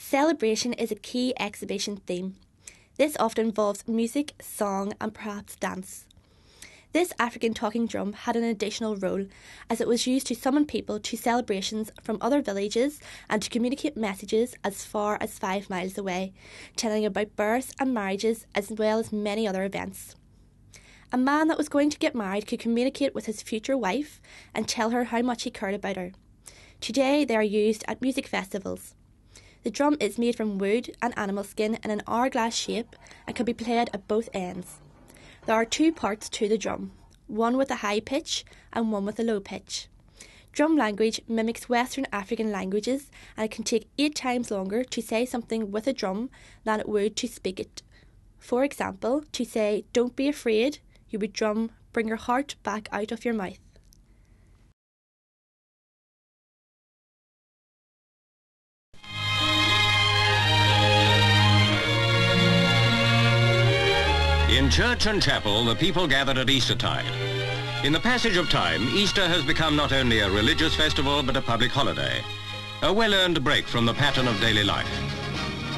Celebration is a key exhibition theme. This often involves music, song and perhaps dance. This African talking drum had an additional role, as it was used to summon people to celebrations from other villages and to communicate messages as far as 5 miles away, telling about births and marriages as well as many other events. A man that was going to get married could communicate with his future wife and tell her how much he cared about her. Today they are used at music festivals. The drum is made from wood and animal skin in an hourglass shape and can be played at both ends. There are 2 parts to the drum, one with a high pitch and one with a low pitch. Drum language mimics Western African languages, and it can take 8 times longer to say something with a drum than it would to speak it. For example, to say "don't be afraid," you would drum "bring your heart back out of your mouth." In church and chapel, the people gathered at Eastertide. In the passage of time, Easter has become not only a religious festival, but a public holiday, a well-earned break from the pattern of daily life.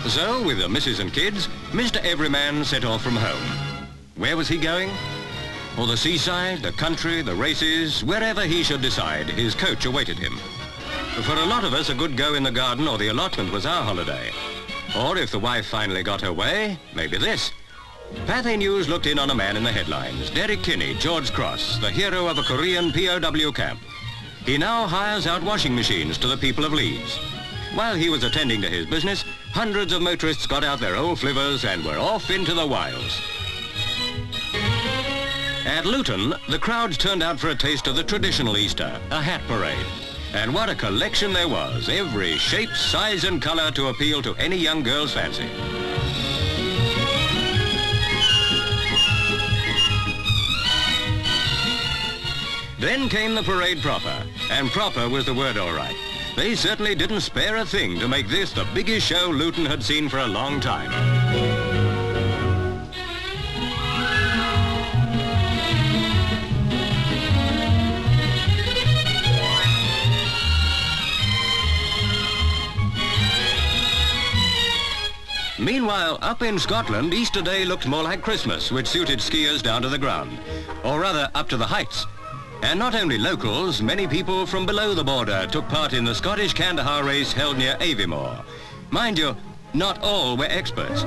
So, with the missus and kids, Mr. Everyman set off from home. Where was he going? For the seaside, the country, the races, wherever he should decide, his coach awaited him. For a lot of us, a good go in the garden or the allotment was our holiday. Or if the wife finally got her way, maybe this. Pathé News looked in on a man in the headlines, Derek Kinney, George Cross, the hero of a Korean POW camp. He now hires out washing machines to the people of Leeds. While he was attending to his business, hundreds of motorists got out their old flivvers and were off into the wilds. At Luton, the crowds turned out for a taste of the traditional Easter, a hat parade. And what a collection there was, every shape, size and colour to appeal to any young girl's fancy. Then came the parade proper, and proper was the word all right. They certainly didn't spare a thing to make this the biggest show Luton had seen for a long time. Meanwhile, up in Scotland, Easter Day looked more like Christmas, which suited skiers down to the ground, or rather up to the heights. And not only locals, many people from below the border took part in the Scottish Kandahar race held near Aviemore. Mind you, not all were experts.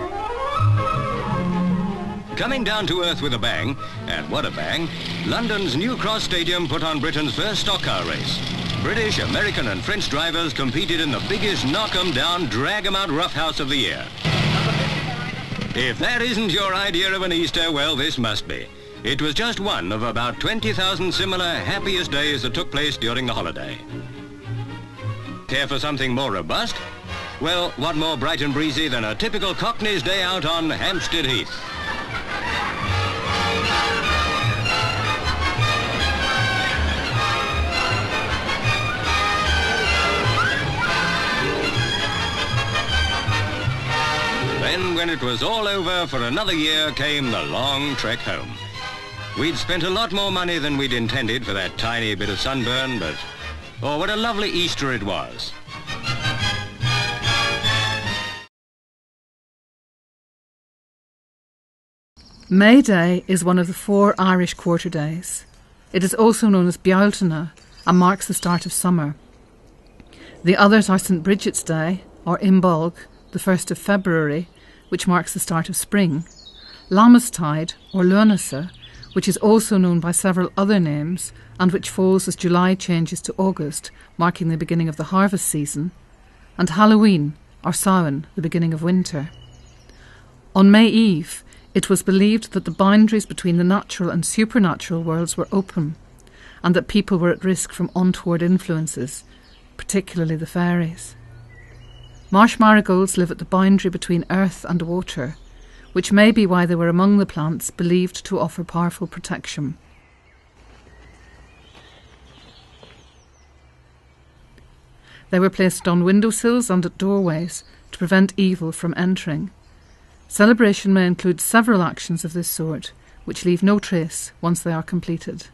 Coming down to earth with a bang, and what a bang, London's New Cross Stadium put on Britain's first stock car race. British, American and French drivers competed in the biggest knock-'em-down, drag-'em-out roughhouse of the year. If that isn't your idea of an Easter, well, this must be. It was just one of about 20,000 similar happiest days that took place during the holiday. Care for something more robust? Well, what more bright and breezy than a typical Cockney's day out on Hampstead Heath? Then, when it was all over for another year, came the long trek home. We'd spent a lot more money than we'd intended for that tiny bit of sunburn, but, oh, what a lovely Easter it was. May Day is one of the 4 Irish quarter days. It is also known as Bealtaine and marks the start of summer. The others are St. Bridget's Day, or Imbolg, the 1st of February, which marks the start of spring, Lammastide, or Lughnasadh, which is also known by several other names and which falls as July changes to August, marking the beginning of the harvest season, and Halloween, or Samhain, the beginning of winter. On May Eve, it was believed that the boundaries between the natural and supernatural worlds were open, and that people were at risk from untoward influences, particularly the fairies. Marsh marigolds live at the boundary between earth and water, which may be why they were among the plants believed to offer powerful protection. They were placed on windowsills and at doorways to prevent evil from entering. Celebration may include several actions of this sort, which leave no trace once they are completed.